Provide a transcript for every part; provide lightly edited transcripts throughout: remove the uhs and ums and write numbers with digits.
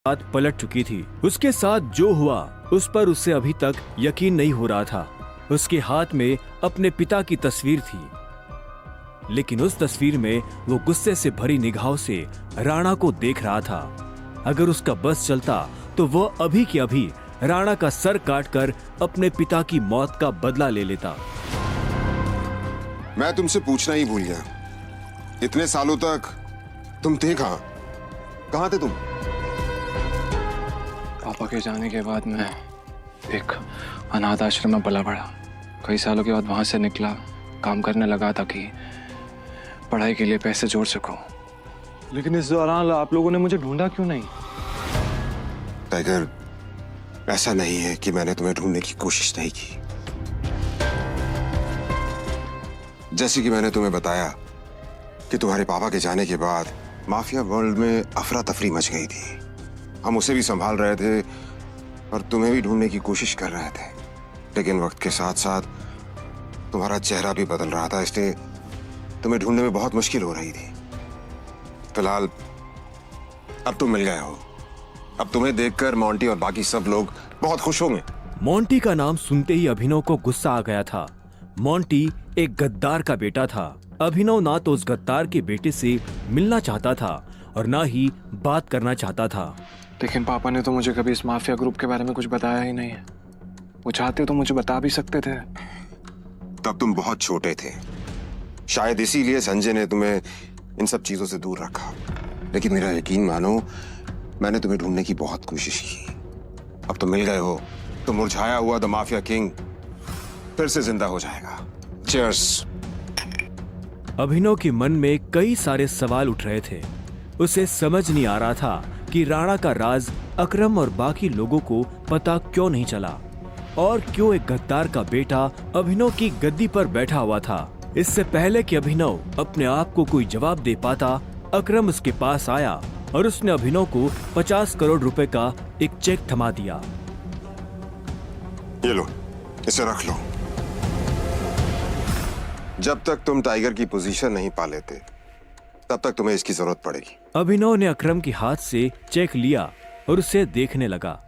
बात पलट चुकी थी। उसके साथ जो हुआ उस पर उससे अभी तक यकीन नहीं हो रहा था। उसके हाथ में अपने पिता की तस्वीर थी, लेकिन उस तस्वीर में वो गुस्से से भरी निगाहों से राणा को देख रहा था। अगर उसका बस चलता तो वह अभी के अभी राणा का सर काटकर अपने पिता की मौत का बदला ले लेता। मैं तुमसे पूछना ही भूल गया, इतने सालों तक तुम थे कहाँ? कहाँ थे तुम? पापा के जाने के बाद मैं एक अनाथ आश्रम में पला पड़ा। कई सालों के बाद वहां से निकला, काम करने लगा ताकि पढ़ाई के लिए पैसे जोड़ सकूं। लेकिन इस दौरान आप लोगों ने मुझे ढूंढा क्यों नहीं? टाइगर, ऐसा नहीं है कि मैंने तुम्हें ढूंढने की कोशिश नहीं की। जैसे कि मैंने तुम्हें बताया कि तुम्हारे पापा के जाने के बाद माफिया वर्ल्ड में अफरा तफरी मच गई थी। हम उसे भी संभाल रहे थे और तुम्हें भी ढूंढने की कोशिश कर रहे थे, लेकिन वक्त के साथ साथ तुम्हारा चेहरा भी बदल रहा था, इसलिए तुम्हें ढूंढने में बहुत मुश्किल हो रही थी। फिलहाल अब तुम मिल गए हो। अब तुम्हें देखकर मोंटी और बाकी सब लोग बहुत खुश होंगे। मोंटी का नाम सुनते ही अभिनव को गुस्सा आ गया था। मोंटी एक गद्दार का बेटा था। अभिनव ना तो उस गद्दार के बेटे से मिलना चाहता था और ना ही बात करना चाहता था। लेकिन पापा ने तो मुझे कभी इस माफिया ग्रुप के बारे में कुछ बताया ही नहीं है। वो चाहते तो मुझे बता भी सकते थे। तब तुम बहुत छोटे थे, शायद इसीलिए संजय ने तुम्हें इन सब चीजों से दूर रखा। लेकिन मेरा यकीन मानो, मैंने तुम्हें ढूंढने की बहुत कोशिश की। अब तुम मिल गए हो तो मुरझाया हुआ द माफिया किंग फिर से जिंदा हो जाएगा। चीयर्स। अभिनव के मन में कई सारे सवाल उठ रहे थे। उसे समझ नहीं आ रहा था कि राणा का राज अकरम और बाकी लोगों को पता क्यों नहीं चला और क्यों एक गद्दार का बेटा अभिनव की गद्दी पर बैठा हुआ था। इससे पहले कि अभिनव अपने आप को कोई जवाब दे पाता, अकरम उसके पास आया और उसने अभिनव को 50 करोड़ रुपए का एक चेक थमा दिया। ये लो, इसे रख लो। जब तक तुम टाइगर की पोजीशन नहीं पा लेते, तब तक तुम्हें इसकी जरूरत पड़ेगी। अभिनव ने अकरम के हाथ से चेक लिया और उसे देखने लगा।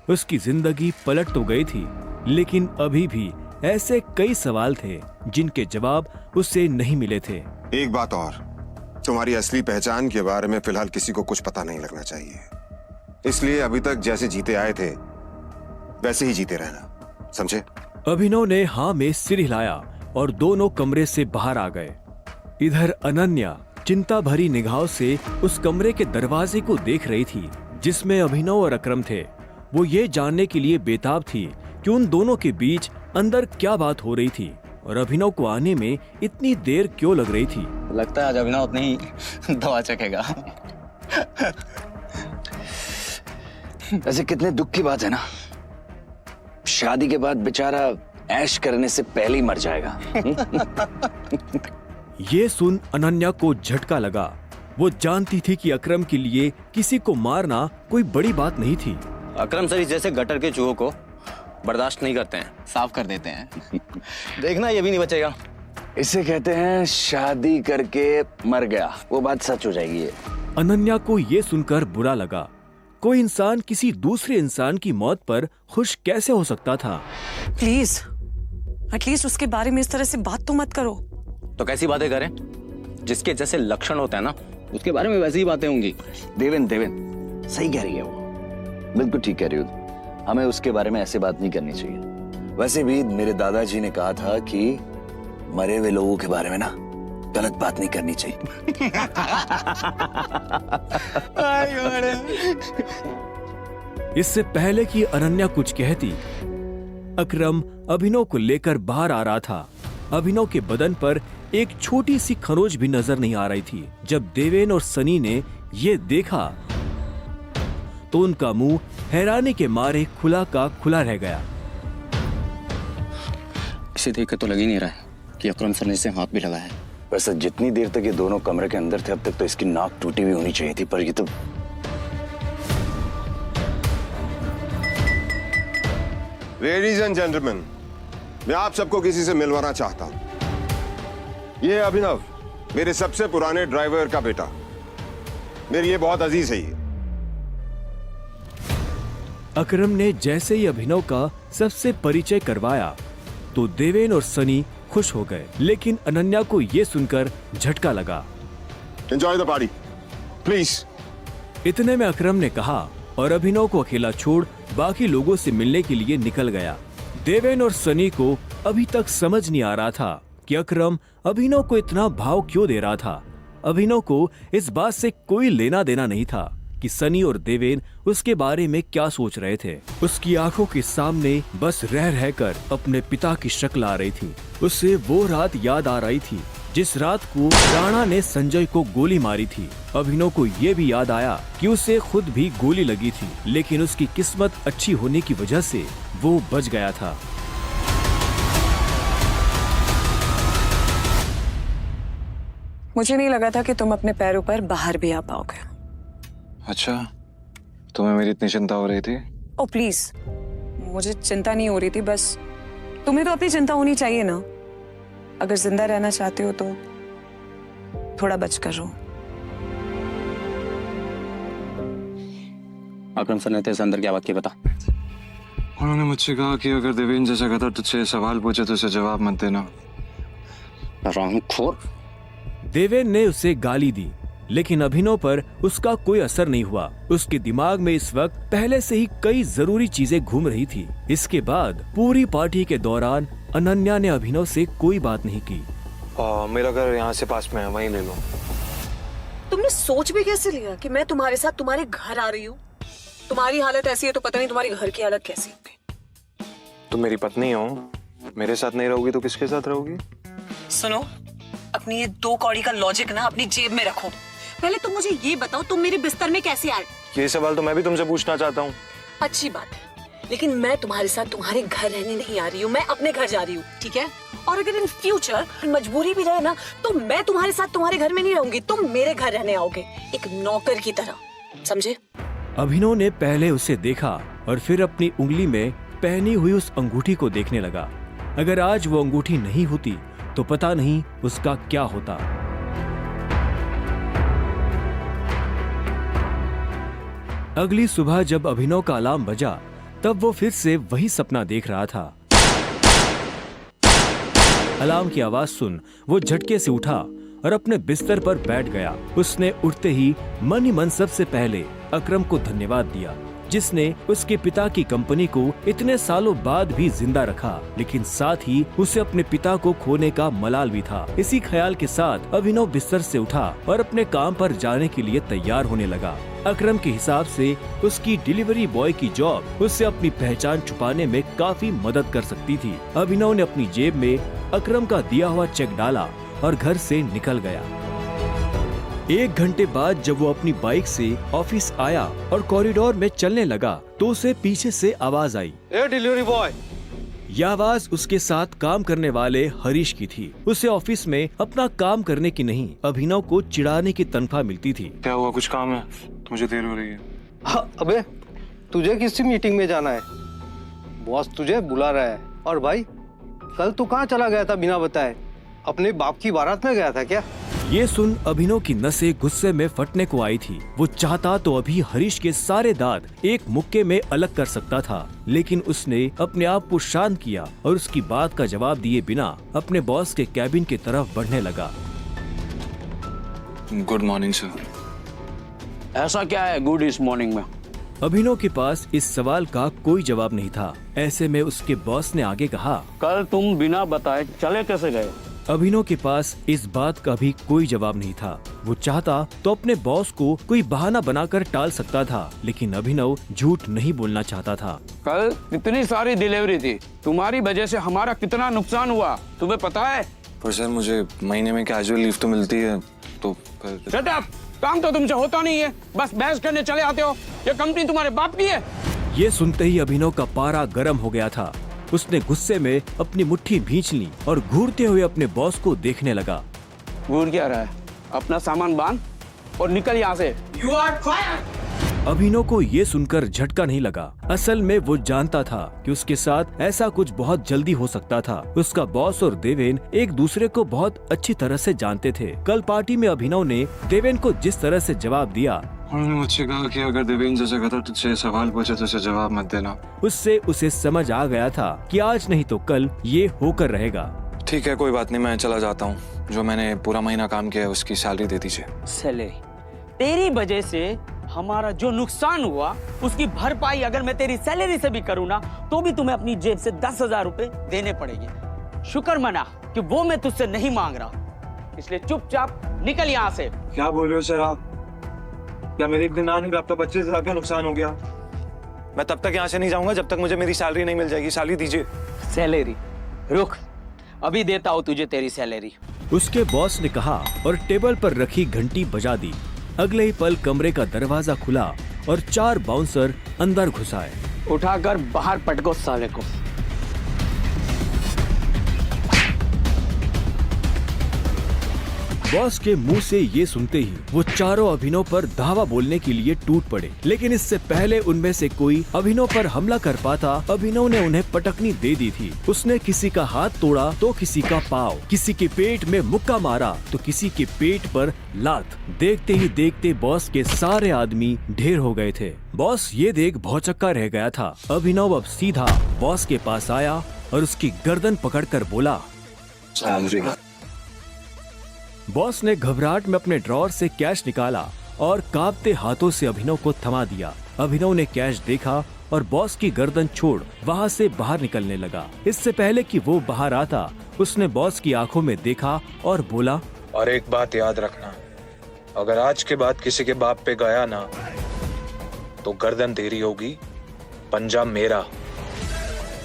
उसकी जिंदगी पलट तो गई थी, लेकिन अभी भी ऐसे कई सवाल थे जिनके जवाब उसे नहीं मिले थे। एक बात और, तुम्हारी असली पहचान के बारे में फिलहाल किसी को कुछ पता नहीं लगना चाहिए। इसलिए अभी तक जैसे जीते आए थे वैसे ही जीते रहना, समझे? अभिनव ने हाँ में सिर हिलाया और दोनों कमरे से बाहर आ गए। इधर अनन्या चिंता भरी निगाहों से उस कमरे के दरवाजे को देख रही थी जिसमें अभिनव और अकरम थे। वो ये जानने के लिए बेताब थी कि उन दोनों के बीच अंदर क्या बात हो रही थी और अभिनव को आने में इतनी देर क्यों लग रही थी। लगता है आज अभिनव अपनी दवा चखेगा। ऐसे कितने दुख की बात है ना, शादी के बाद बेचारा ऐश करने से पहले ही मर जाएगा। ये सुन अनन्या को झटका लगा। वो जानती थी कि अकरम के लिए किसी को मारना कोई बड़ी बात नहीं थी। अकरम सर इस जैसे गटर के चूहों को बर्दाश्त नहीं करते हैं, साफ कर देते हैं। देखना ये भी नहीं बचेगा। इसे कहते हैं शादी करके मर गया, वो बात सच हो जाएगी। ये अनन्या को ये सुनकर बुरा लगा। कोई इंसान किसी दूसरे इंसान की मौत पर खुश कैसे हो सकता था? प्लीज एटलीस्ट उसके बारे में इस तरह से बात तो मत करो। तो कैसी बातें करें? जिसके जैसे लक्षण होते हैं ना, उसके बारे में वैसी ही बातें होंगी। देवेन सही कह रही है, वो बिल्कुल ठीक कह रही हो। हमें उसके बारे में ऐसे बात नहीं करनी चाहिए। वैसे भी मेरे दादाजी ने कहा था कि मरे हुए लोगों के बारे में ना गलत बात नहीं करनी चाहिए। इससे पहले कि अनन्या कुछ कहती, अकरम अभिनव को लेकर बाहर आ रहा था। अभिनव के बदन पर एक छोटी सी खरोंच भी नजर नहीं आ रही थी। जब देवेन और सनी ने ये देखा तो उनका मुंह हैरानी के मारे खुला का खुला रह गया। इसे देखकर तो लग ही नहीं रहा है कि अकरम सर ने इसे हाथ भी लगाया है। वैसे जितनी देर तक ये दोनों कमरे के अंदर थे, अब तक तो इसकी नाक टूटी हुई होनी चाहिए थी, पर ये तो लेडीज एंड जेंटलमैन, मैं आप सबको किसी से मिलवाना चाहता हूं। ये अभिनव, मेरे सबसे पुराने ड्राइवर का बेटा। मेरी ये बहुत अजीज है। ये अकरम ने जैसे ही अभिनव का सबसे परिचय करवाया तो देवेन और सनी खुश हो गए, लेकिन अनन्या को ये सुनकर झटका लगा। Enjoy the party please. इतने में अकरम ने कहा और अभिनव को अकेला छोड़ बाकी लोगों से मिलने के लिए निकल गया। देवेन और सनी को अभी तक समझ नहीं आ रहा था कि अकरम अभिनव को इतना भाव क्यों दे रहा था। अभिनव को इस बात से कोई लेना देना नहीं था कि सनी और देवेन उसके बारे में क्या सोच रहे थे। उसकी आंखों के सामने बस रह रहकर अपने पिता की शक्ल आ रही थी। उसे वो रात याद आ रही थी जिस रात को राणा ने संजय को गोली मारी थी। अभिनव को ये भी याद आया कि उसे खुद भी गोली लगी थी, लेकिन उसकी किस्मत अच्छी होने की वजह से वो बच गया था। मुझे नहीं लगा था कि तुम अपने पैरों पर बाहर भी आ पाओगे। अच्छा, तुम्हें मेरी इतनी चिंता हो रही थी? ओ प्लीज, मुझे चिंता नहीं हो रही थी, बस तुम्हें तो अपनी चिंता होनी चाहिए ना। अगर जिंदा रहना चाहते हो तो थोड़ा बचकर रहो। अकरम सर ने तेरे से अंदर क्या बात की बता। उन्होंने मुझसे कहा कि अगर देवेन जैसा गदर तुझसे सवाल पूछे तो उसे जवाब मत देना। हरामखोर। देवेन ने उसे गाली दी, लेकिन अभिनव पर उसका कोई असर नहीं हुआ। उसके दिमाग में इस वक्त पहले से ही कई जरूरी चीजें घूम रही थी। इसके बाद पूरी पार्टी के दौरान अनन्या ने अभिनव से कोई बात नहीं की। मेरा घर यहाँ से पास में है, वहीं ले लो। तुमने सोच भी कैसे लिया कि मैं तुम्हारे साथ तुम्हारे घर आ रही हूँ? तुम्हारी हालत ऐसी है तो पता नहीं तुम्हारी घर की हालत कैसी होगी। तुम मेरी पत्नी हो, मेरे साथ नहीं रहोगी तो किसके साथ रहोगी? सुनो, अपनी ये 2 कौड़ी का लॉजिक ना अपनी जेब में रखो। पहले तुम मुझे ये बताओ, तुम मेरे बिस्तर में कैसे आए? ये सवाल तो मैं भी तुमसे पूछना चाहता हूँ। अच्छी बात है, लेकिन मैं तुम्हारे साथ तुम्हारे घर रहने नहीं आ रही हूँ, मैं अपने घर जा रही हूँ, ठीक है? और अगर इन फ्यूचर मजबूरी भी रहे ना तो मैं तुम्हारे साथ तुम्हारे घर में नहीं रहूंगी, तुम मेरे घर रहने आओगे एक नौकर की तरह, समझे? अभिनव ने पहले उसे देखा और फिर अपनी उंगली में पहनी हुई उस अंगूठी को देखने लगा। अगर आज वो अंगूठी नहीं होती तो पता नहीं उसका क्या होता। अगली सुबह जब अभिनव का अलार्म बजा तब वो फिर से वही सपना देख रहा था। अलार्म की आवाज सुन वो झटके से उठा और अपने बिस्तर पर बैठ गया। उसने उठते ही मन ही मन सबसे पहले अकरम को धन्यवाद दिया, जिसने उसके पिता की कंपनी को इतने सालों बाद भी जिंदा रखा, लेकिन साथ ही उसे अपने पिता को खोने का मलाल भी था। इसी ख्याल के साथ अभिनव बिस्तर से उठा और अपने काम पर जाने के लिए तैयार होने लगा। अकरम के हिसाब से उसकी डिलीवरी बॉय की जॉब उससे अपनी पहचान छुपाने में काफी मदद कर सकती थी। अभिनव ने अपनी जेब में अकरम का दिया हुआ चेक डाला और घर से निकल गया। 1 घंटे बाद जब वो अपनी बाइक से ऑफिस आया और कॉरिडोर में चलने लगा तो उसे पीछे से आवाज आई। A delivery boy. यह आवाज उसके साथ काम करने वाले हरीश की थी। उसे ऑफिस में अपना काम करने की नहीं, अभिनव को चिढ़ाने की तनख्वाह मिलती थी। क्या हुआ, कुछ काम है? मुझे देर हो रही है। हाँ, अबे तुझे किसी मीटिंग में जाना है, बॉस तुझे बुला रहा है। और भाई कल तू कहाँ चला गया था बिना बताए? अपने बाप की बारात में गया था क्या? ये सुन अभिनव की नसें गुस्से में फटने को आई थी। वो चाहता तो अभी हरीश के सारे दांत एक मुक्के में अलग कर सकता था, लेकिन उसने अपने आप को शांत किया और उसकी बात का जवाब दिए बिना अपने बॉस के कैबिन की तरफ बढ़ने लगा। Good morning sir. ऐसा क्या है गुड इस मॉर्निंग में? अभिनव के पास इस सवाल का कोई जवाब नहीं था। ऐसे में उसके बॉस ने आगे कहा, कल तुम बिना बताए चले कैसे गए? अभिनव के पास इस बात का भी कोई जवाब नहीं था। वो चाहता तो अपने बॉस को कोई बहाना बनाकर टाल सकता था, लेकिन अभिनव झूठ नहीं बोलना चाहता था। कल कितनी सारी डिलीवरी थी, तुम्हारी वजह से हमारा कितना नुकसान हुआ तुम्हें पता है? पर सर मुझे महीने में कैजुअल लीव तो मिलती है, तो शट अप! काम तो तुमसे होता नहीं है, बस बहस करने चले आते हो। ये कंपनी तुम्हारे बाप की है। ये सुनते ही अभिनव का पारा गर्म हो गया था। उसने गुस्से में अपनी मुट्ठी भींच ली और घूरते हुए अपने बॉस को देखने लगा। घूर क्या रहा है? अपना सामान बांध और निकल यहाँ से। You are fired! अभिनव को ये सुनकर झटका नहीं लगा। असल में वो जानता था कि उसके साथ ऐसा कुछ बहुत जल्दी हो सकता था। उसका बॉस और देवेन एक दूसरे को बहुत अच्छी तरह से जानते थे। कल पार्टी में अभिनव ने देवेन को जिस तरह से जवाब दिया, उन्होंने मुझसे कहा कि अगर देवेन जैसा कहता तुझसे सवाल पूछे तो उसे जवाब मत देना। उससे उसे समझ आ गया था कि आज नहीं तो कल ये होकर रहेगा। ठीक है, कोई बात नहीं, मैं चला जाता हूँ। जो मैंने पूरा महीना काम किया है उसकी सैलरी दे दीजिए। सैलरी? तेरी वजह से हमारा जो नुकसान हुआ उसकी भरपाई अगर मैं तेरी सैलरी से भी करूँ ना तो भी तुम्हें अपनी जेब से 10,000 रुपए देने पड़ेंगे। शुक्र मना कि वो मैं तुझसे नहीं मांग रहा, इसलिए चुपचाप निकल यहाँ से। क्या बोल रहे हो सर आप? क्या मेरे एक दिन आने में आपका 25,000 का नुकसान हो गया? मैं तब तक यहाँ से नहीं जाऊंगा जब तक मुझे मेरी सैलरी नहीं मिल जाएगी। सैलरी दीजिए। सैलरी? रुक, अभी देता हूँ तुझे तेरी सैलरी। उसके बॉस ने कहा और टेबल पर रखी घंटी बजा दी। अगले ही पल कमरे का दरवाजा खुला और 4 बाउंसर अंदर घुस आए। उठाकर बाहर पटको साले को। बॉस के मुंह से ये सुनते ही वो चारों अभिनव पर धावा बोलने के लिए टूट पड़े, लेकिन इससे पहले उनमें से कोई अभिनव पर हमला कर पाता अभिनव ने उन्हें पटकनी दे दी थी। उसने किसी का हाथ तोड़ा तो किसी का पाँव, किसी के पेट में मुक्का मारा तो किसी के पेट पर लात। देखते ही देखते बॉस के सारे आदमी ढेर हो गए थे। बॉस ये देख भौचक्का रह गया था। अभिनव अब सीधा बॉस के पास आया और उसकी गर्दन पकड़कर बोला, सैलरी। बॉस ने घबराहट में अपने ड्रॉर से कैश निकाला और कांपते हाथों से अभिनव को थमा दिया। अभिनव ने कैश देखा और बॉस की गर्दन छोड़ वहाँ से बाहर निकलने लगा। इससे पहले कि वो बाहर आता उसने बॉस की आंखों में देखा और बोला, और एक बात याद रखना, अगर आज के बाद किसी के बाप पे गया ना तो गर्दन तेरी होगी, पंजा मेरा।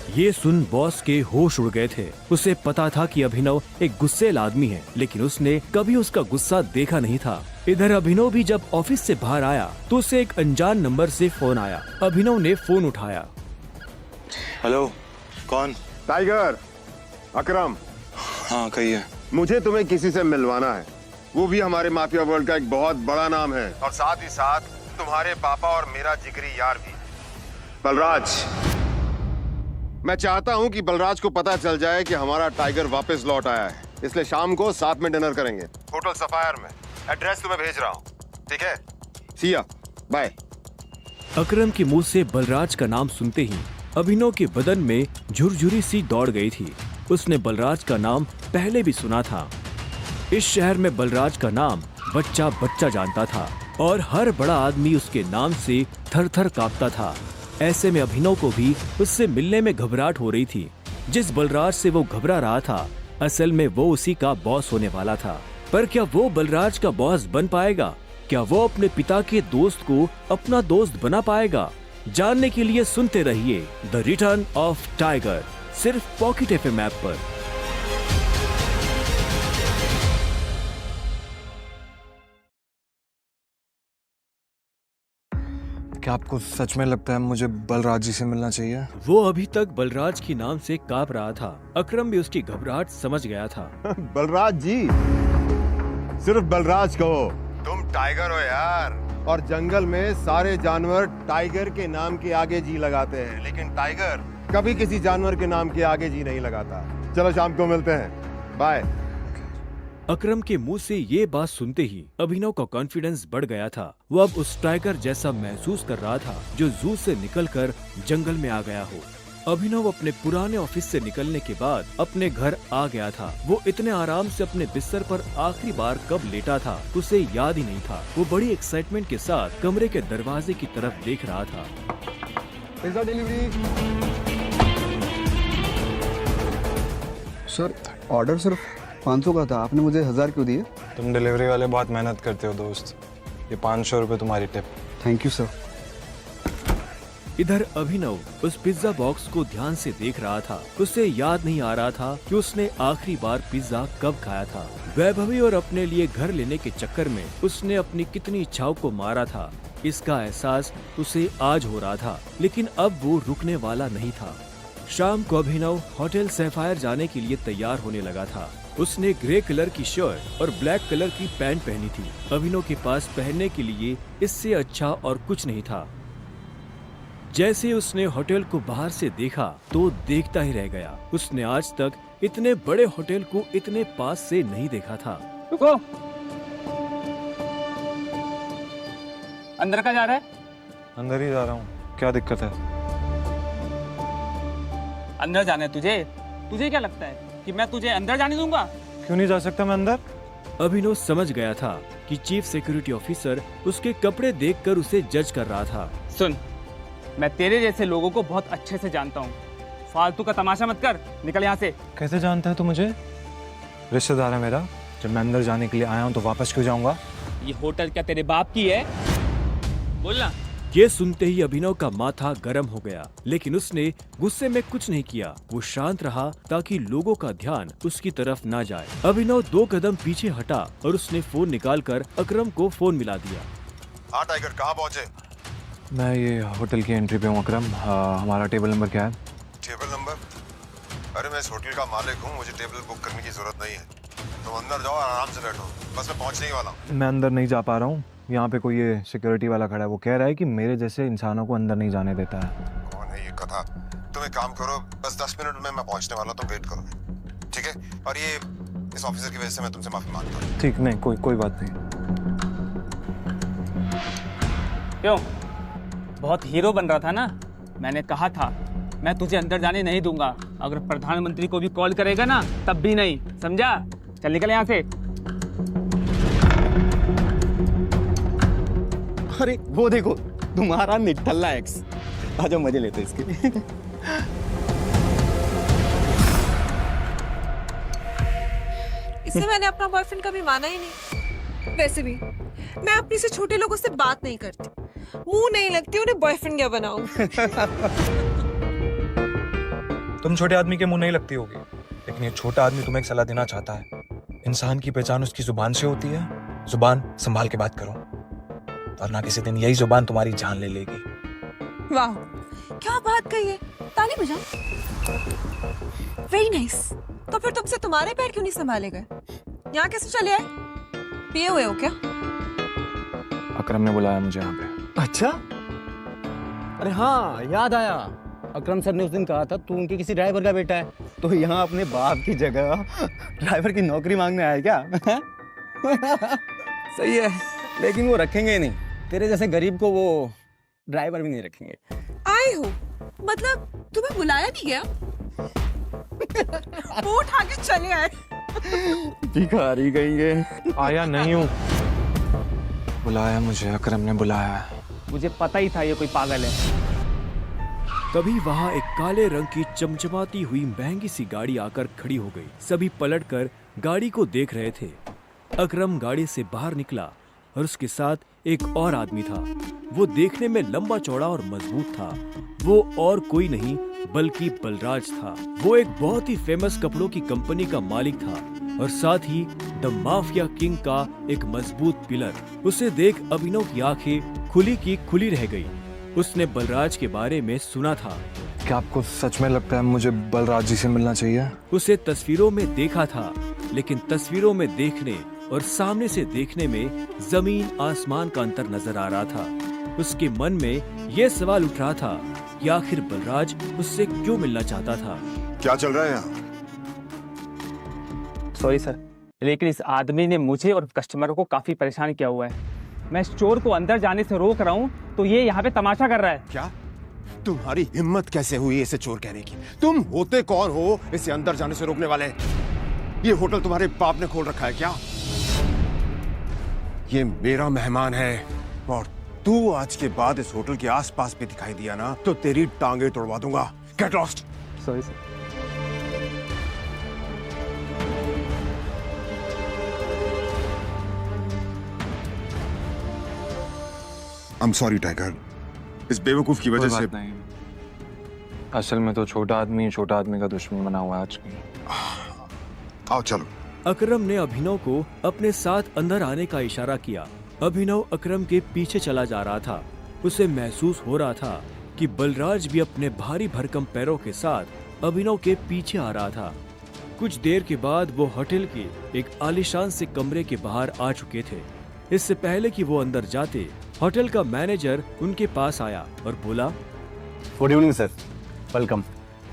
ये सुन बॉस के होश उड़ गए थे। उसे पता था कि अभिनव एक गुस्सेल आदमी है, लेकिन उसने कभी उसका गुस्सा देखा नहीं था। इधर अभिनव भी जब ऑफिस से बाहर आया तो उसे एक अनजान नंबर से फोन आया। अभिनव ने फोन उठाया। हेलो, कौन? टाइगर, अकरम। हाँ कहिए। मुझे तुम्हें किसी से मिलवाना है, वो भी हमारे माफिया वर्ल्ड का एक बहुत बड़ा नाम है, और साथ ही साथ तुम्हारे पापा और मेरा जिगरी यार भी, बलराज। मैं चाहता हूं कि बलराज को पता चल जाए कि हमारा टाइगर वापस लौट आया है, इसलिए शाम को साथ में डिनर करेंगे होटल सफायर में। एड्रेस तुम्हें भेज रहा हूं, ठीक है? सी या, बाय। अकरम के मुंह से बलराज का नाम सुनते ही अभिनव के बदन में झुरझुरी सी दौड़ गई थी। उसने बलराज का नाम पहले भी सुना था। इस शहर में बलराज का नाम बच्चा बच्चा जानता था और हर बड़ा आदमी उसके नाम से थर थर कांपता था। ऐसे में अभिनव को भी उससे मिलने में घबराहट हो रही थी। जिस बलराज से वो घबरा रहा था असल में वो उसी का बॉस होने वाला था। पर क्या वो बलराज का बॉस बन पाएगा? क्या वो अपने पिता के दोस्त को अपना दोस्त बना पाएगा? जानने के लिए सुनते रहिए द रिटर्न ऑफ टाइगर, सिर्फ पॉकेट एफएम ऐप पर। क्या आपको सच में लगता है मुझे बलराज जी से मिलना चाहिए? वो अभी तक बलराज के नाम से कांप रहा था। अकरम भी उसकी घबराहट समझ गया था। बलराज जी, सिर्फ बलराज कहो। तुम टाइगर हो यार, और जंगल में सारे जानवर टाइगर के नाम के आगे जी लगाते हैं, लेकिन टाइगर कभी किसी जानवर के नाम के आगे जी नहीं लगाता। चलो शाम को मिलते हैं, बाय। अकरम के मुंह से ये बात सुनते ही अभिनव का कॉन्फिडेंस बढ़ गया था। वो अब उस टाइगर जैसा महसूस कर रहा था जो जू से निकलकर जंगल में आ गया हो। अभिनव अपने पुराने ऑफिस से निकलने के बाद अपने घर आ गया था। वो इतने आराम से अपने बिस्तर पर आखिरी बार कब लेटा था उसे याद ही नहीं था। वो बड़ी एक्साइटमेंट के साथ कमरे के दरवाजे की तरफ देख रहा था। Pizza delivery. सर, ऑर्डर सिर्फ 500 का था, आपने मुझे 1000 क्यों दिए? तुम डिलीवरी वाले बहुत मेहनत करते हो दोस्त, ये 500 रुपए तुम्हारी टिप। Thank you sir. इधर अभिनव उस पिज्जा बॉक्स को ध्यान से देख रहा था। उसे याद नहीं आ रहा था कि उसने आखिरी बार पिज्जा कब खाया था। वैभवी और अपने लिए घर लेने के चक्कर में उसने अपनी कितनी इच्छाओं को मारा था, इसका एहसास उसे आज हो रहा था, लेकिन अब वो रुकने वाला नहीं था। शाम को अभिनव होटल सैफायर जाने के लिए तैयार होने लगा था। उसने ग्रे कलर की शर्ट और ब्लैक कलर की पैंट पहनी थी। अभिनव के पास पहनने के लिए इससे अच्छा और कुछ नहीं था। जैसे उसने होटल को बाहर से देखा तो देखता ही रह गया। उसने आज तक इतने बड़े होटल को इतने पास से नहीं देखा था। रुको, अंदर का जा रहा है? अंदर ही जा रहा हूँ, क्या दिक्कत है? अंदर जाना है तुझे? तुझे क्या लगता है कि मैं तुझे अंदर जाने दूंगा? क्यों नहीं जा सकता मैं अंदर? अभिनव समझ गया था कि चीफ सिक्योरिटी ऑफिसर उसके कपड़े देखकर उसे जज कर रहा था। सुन, मैं तेरे जैसे लोगों को बहुत अच्छे से जानता हूँ। फालतू का तमाशा मत कर, निकल यहाँ से। कैसे जानता है तू मुझे? रिश्तेदार है मेरा। जब मैं अंदर जाने के लिए आया हूँ तो वापस क्यों जाऊंगा? ये होटल क्या तेरे बाप की है? बोलना। ये सुनते ही अभिनव का माथा गर्म हो गया, लेकिन उसने गुस्से में कुछ नहीं किया। वो शांत रहा ताकि लोगों का ध्यान उसकी तरफ ना जाए। अभिनव 2 कदम पीछे हटा और उसने फोन निकालकर अकरम को फोन मिला दिया। हाँ टाइगर, कहाँ पहुँचे? मैं ये होटल की एंट्री पे हूँ अकरम। हमारा टेबल नंबर क्या है? Table number? अरे मैं इस होटल का मालिक हूँ, मुझे टेबल बुक करने की जरूरत नहीं है। तुम अंदर जाओ, आराम से बैठो, बस मैं पहुँचने ही वाला हूँ। मैं अंदर नहीं जा पा रहा हूँ। यहाँ पे कोई ये सिक्योरिटी वाला खड़ा है, वो कह रहा है कि मेरे जैसे इंसानों को अंदर नहीं जाने देता है। कौन है ये कथा? तुम एक काम करो, बस 10 मिनट में मैं पहुँचने वाला हूँ, तुम वेट करो, ठीक है? और ये इस ऑफिसर की वजह से मैं तुमसे माफी मांगता हूँ। ठीक, नहीं कोई बात नहीं। क्यों? बहुत हीरो बन रहा था ना? मैंने कहा था मैं तुझे अंदर जाने नहीं दूंगा। अगर प्रधानमंत्री को भी कॉल करेगा ना तब भी नहीं, समझा? चल निकल यहाँ से। अरे वो देखो, तुम्हारा निठल्ला एक्स। आजा मजे लेते हैं इसके। इससे मैंने अपना बॉयफ्रेंड कभी माना ही नहीं। वैसे भी मैं अपनी से छोटे लोगों से बात नहीं करती, मुंह नहीं लगती उन्हें बॉयफ्रेंड क्या बनाऊं। तुम छोटे आदमी के मुंह नहीं लगती होगी, लेकिन ये छोटा आदमी तुम्हें एक सलाह देना चाहता है। इंसान की पहचान उसकी जुबान से होती है। जुबान संभाल के बात करो, वरना किसी दिन यही जुबान तुम्हारी जान ले लेगी। वाह, क्या बात कही है। ताली बजा। Very nice. तो फिर तुमसे तुम्हारे पैर क्यों नहीं संभाले गए? यहाँ कैसे चले आए? पिए हुए हो क्या? अकरम ने बुलाया मुझे यहाँ पे। अच्छा, अरे हाँ याद आया। अकरम सर ने उस दिन कहा था तू उनके किसी ड्राइवर का बेटा है, तो यहाँ अपने बाप की जगह ड्राइवर की नौकरी मांगने आया क्या? सही है, लेकिन वो रखेंगे नहीं। तेरे जैसे गरीब को वो ड्राइवर भी नहीं रखेंगे। आए हो मतलब तुम्हें बुलाया नहीं गया? वो उठा के चले आए। भिखारी कहेंगे। आया नहीं हूँ, बुलाया मुझे, अकरम ने बुलाया है। मुझे पता ही था ये कोई पागल है। तभी वहां एक काले रंग की चमचमाती हुई महंगी सी गाड़ी आकर खड़ी हो गई। सभी पलटकर गाड़ी को देख रहे थे। अकरम गाड़ी से बाहर निकला और उसके साथ एक और आदमी था। वो देखने में लंबा चौड़ा और मजबूत था। वो और कोई नहीं बल्कि बलराज था। वो एक बहुत ही फेमस कपड़ों की कंपनी का मालिक था और साथ ही द माफिया किंग का एक मजबूत पिलर। उसे देख अभिनव की आंखें खुली की खुली रह गई। उसने बलराज के बारे में सुना था। क्या आपको सच में लगता है मुझे बलराज जी से मिलना चाहिए? उसे तस्वीरों में देखा था, लेकिन तस्वीरों में देखने और सामने से देखने में जमीन आसमान का अंतर नजर आ रहा था। उसके मन में यह सवाल उठ रहा था कि आखिर बलराज उससे क्यों मिलना चाहता था। क्या चल रहा है यहाँ? सॉरी सर, लेकिन इस आदमी ने मुझे और कस्टमरों को काफी परेशान किया हुआ है। मैं इस चोर को अंदर जाने से रोक रहा हूँ तो ये यहाँ पे तमाशा कर रहा है। क्या तुम्हारी हिम्मत कैसे हुई इसे चोर कहने की? तुम होते कौन हो इसे अंदर जाने से रोकने वाले? ये होटल तुम्हारे बाप ने खोल रखा है क्या? ये मेरा मेहमान है और तू आज के बाद इस होटल के आसपास भी दिखाई दिया ना तो तेरी टांगे तोड़वा दूंगा। Get lost. Sorry sir. I am sorry tiger, इस बेवकूफ की वजह से। नहीं, असल में तो छोटा आदमी का दुश्मन बना हुआ है आज की। आओ चलो। अकरम ने अभिनव को अपने साथ अंदर आने का इशारा किया। अभिनव अकरम के पीछे चला जा रहा था। उसे महसूस हो रहा था कि बलराज भी अपने भारी भरकम पैरों के साथ अभिनव के पीछे आ रहा था। कुछ देर के बाद वो होटल के एक आलीशान से कमरे के बाहर आ चुके थे। इससे पहले कि वो अंदर जाते, होटल का मैनेजर उनके पास आया और बोला, good evening sir, welcome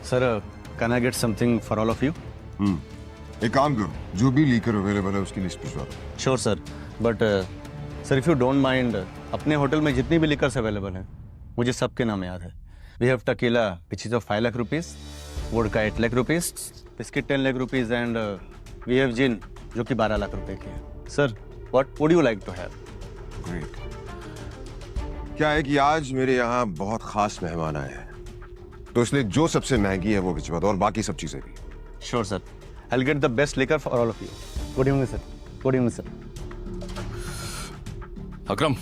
sir, can I get something for all of you? एक काम करो, जो भी लीकर अवेलेबल है उसकी लिस्ट भिजवा दो। Sure sir, but sir if you don't mind, अपने होटल में जितनी भी लिकर्स अवेलेबल हैं मुझे सबके नाम याद है। We have tequila which is of 5 lakh rupees, vodka 8 lakh rupees, biscuit 10 lakh rupees and we have gin जो कि 12 लाख रुपए की है। Sir what would you like to have? Great. क्या है कि आज मेरे यहाँ बहुत खास मेहमान आए हैं, तो इसलिए जो सबसे महंगी है वो भिजवा दो और बाकी सब चीजें भी। Sure sir, I will get the best liquor for all of you. Good evening sir. Good evening sir. Akram,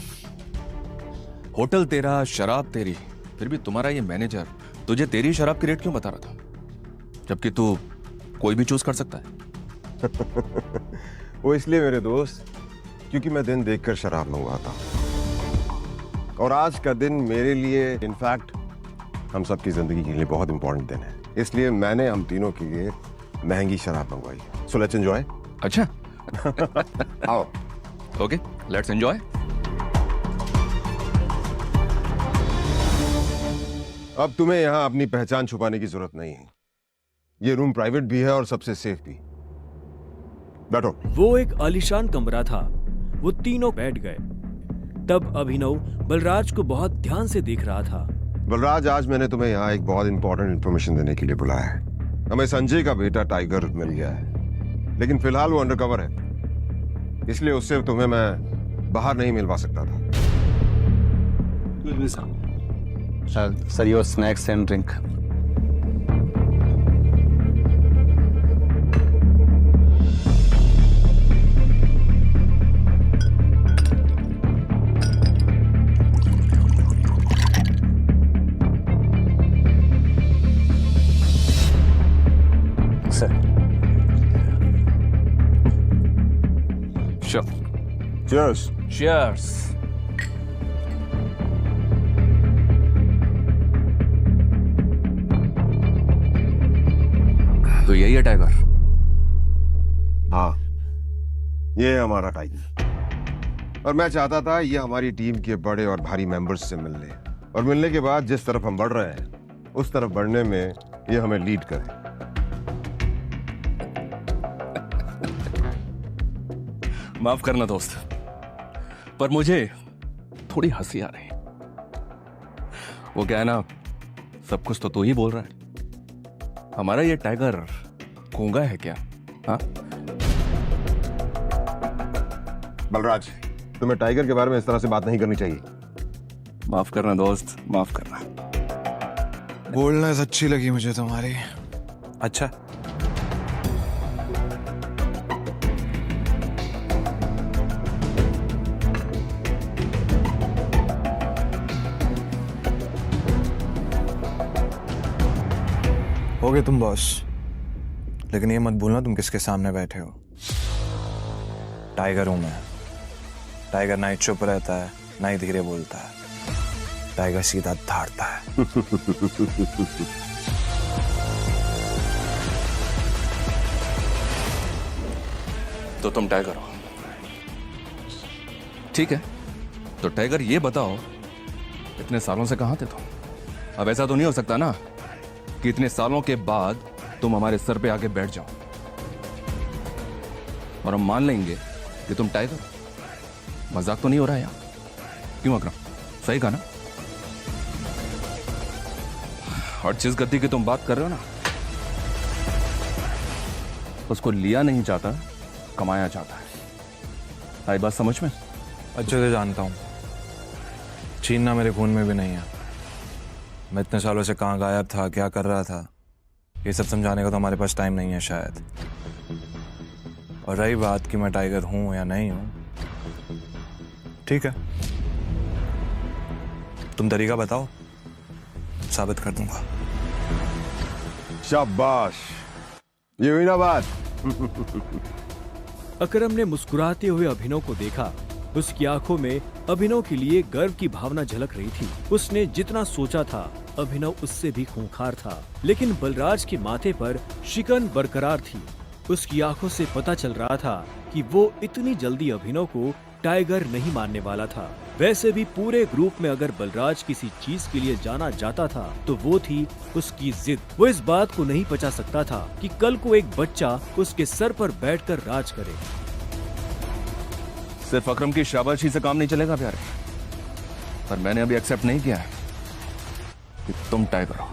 hotel तेरा, शराब तेरी, फिर भी तुम्हारा ये मैनेजर तुझे तेरी शराब की रेट क्यों बता रहा था, जबकि तू कोई भी चूज कर सकता है? वो इसलिए मेरे दोस्त, क्योंकि मैं दिन देखकर शराब मंगवाता हूँ और आज का दिन मेरे लिए, इनफैक्ट हम सबकी जिंदगी के लिए बहुत इंपॉर्टेंट दिन है, इसलिए मैंने हम तीनों के लिए महंगी शराब मंगवाई है। So let's enjoy. अच्छा आओ। Okay, let's enjoy. अब तुम्हें यहाँ अपनी पहचान छुपाने की जरूरत नहीं है। ये रूम प्राइवेट भी है और सबसे सेफ भी। बैठो। वो एक आलीशान कमरा था। वो तीनों बैठ गए। तब अभिनव बलराज को बहुत ध्यान से देख रहा था। बलराज, आज मैंने तुम्हें यहाँ एक बहुत इंपॉर्टेंट इंफॉर्मेशन देने के लिए बुलाया है। हमें संजय का बेटा टाइगर मिल गया है, लेकिन फिलहाल वो अंडरकवर है, इसलिए उससे तुम्हें मैं बाहर नहीं मिलवा सकता था। Sir your snacks and drink. Cheers. Cheers. तो यही है टाइगर? हाँ, ये है हमारा टाइगर। और मैं चाहता था ये हमारी टीम के बड़े और भारी मेंबर्स से मिल ले, और मिलने के बाद जिस तरफ हम बढ़ रहे हैं उस तरफ बढ़ने में ये हमें लीड करे। माफ करना दोस्त, पर मुझे थोड़ी हंसी आ रही है। वो क्या है ना, सब कुछ तो तू ही बोल रहा है। हमारा ये टाइगर गूंगा है क्या? हाँ बलराज, तुम्हें टाइगर के बारे में इस तरह से बात नहीं करनी चाहिए। माफ करना दोस्त, माफ करना। बोलनेस अच्छी लगी मुझे तुम्हारी। अच्छा, हो गए तुम बॉस, लेकिन ये मत भूलना तुम किसके सामने बैठे हो। टाइगर हूं मैं। टाइगर ना ही चुप रहता है, ना ही धीरे बोलता है। टाइगर सीधा धाड़ता है। तो तुम टाइगर हो, ठीक है? तो टाइगर ये बताओ, इतने सालों से कहां थे तुम? अब ऐसा तो नहीं हो सकता ना कि इतने सालों के बाद तुम हमारे सर पे आके बैठ जाओ और हम मान लेंगे कि तुम टाइगर हो। मजाक तो नहीं हो रहा है यार? क्यों अकरम, सही कहा ना? और जिस गद्दी की तुम बात कर रहे हो ना, उसको लिया नहीं जाता, कमाया जाता है। आई बात समझ में? अच्छे से जानता हूं, छीनना मेरे खून में भी नहीं है। मैं इतने सालों से कहाँ गायब था, क्या कर रहा था, ये सब समझाने का तो हमारे पास टाइम नहीं है शायद। और रही बात कि मैं टाइगर हूं या नहीं हूं, ठीक है, तुम तरीका बताओ, साबित कर दूंगा। शाबाश, ये हुई ना बात। अकरम ने मुस्कुराते हुए अभिनव को देखा। उसकी आंखों में अभिनव के लिए गर्व की भावना झलक रही थी। उसने जितना सोचा था अभिनव उससे भी खूंखार था, लेकिन बलराज के माथे पर शिकन बरकरार थी। उसकी आंखों से पता चल रहा था कि वो इतनी जल्दी अभिनव को टाइगर नहीं मानने वाला था। वैसे भी पूरे ग्रुप में अगर बलराज किसी चीज के लिए जाना जाता था तो वो थी उसकी जिद। वो इस बात को नहीं पचा सकता था कि कल को एक बच्चा उसके सर पर बैठकर राज करे। सिर्फ अकरम की शाबाशी से काम नहीं चलेगा प्यारे, पर मैंने अभी एक्सेप्ट नहीं किया है कि तुम टाइगर हो।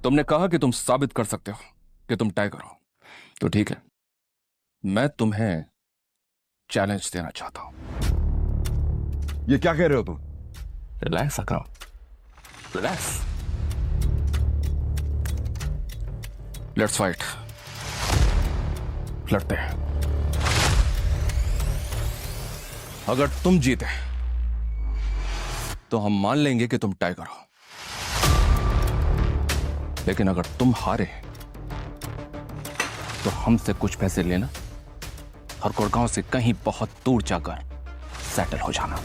तुमने कहा कि तुम साबित कर सकते हो कि तुम टाइगर हो, तो ठीक है, मैं तुम्हें चैलेंज देना चाहता हूं। ये क्या कह रहे हो तुम? Relax Akram, relax. Let's fight, लड़ते हैं। अगर तुम जीते तो हम मान लेंगे कि तुम टाइगर हो, लेकिन अगर तुम हारे तो हमसे कुछ पैसे लेना और गुड़गांव से कहीं बहुत दूर जाकर सेटल हो जाना।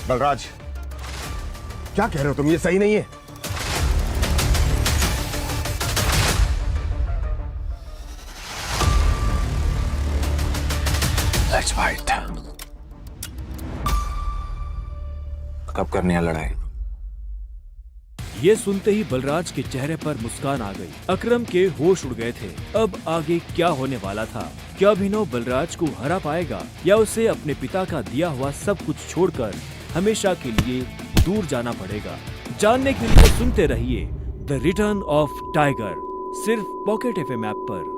बलराज, क्या कह रहे हो तुम? ये सही नहीं है। Let's fight. कब करनी है लड़ाई? ये सुनते ही बलराज के चेहरे पर मुस्कान आ गई। अकरम के होश उड़ गए थे। अब आगे क्या होने वाला था? क्या अभिनव बलराज को हरा पाएगा या उसे अपने पिता का दिया हुआ सब कुछ छोड़कर हमेशा के लिए दूर जाना पड़ेगा? जानने के लिए सुनते रहिए द रिटर्न ऑफ टाइगर, सिर्फ पॉकेट FM ऐप पर।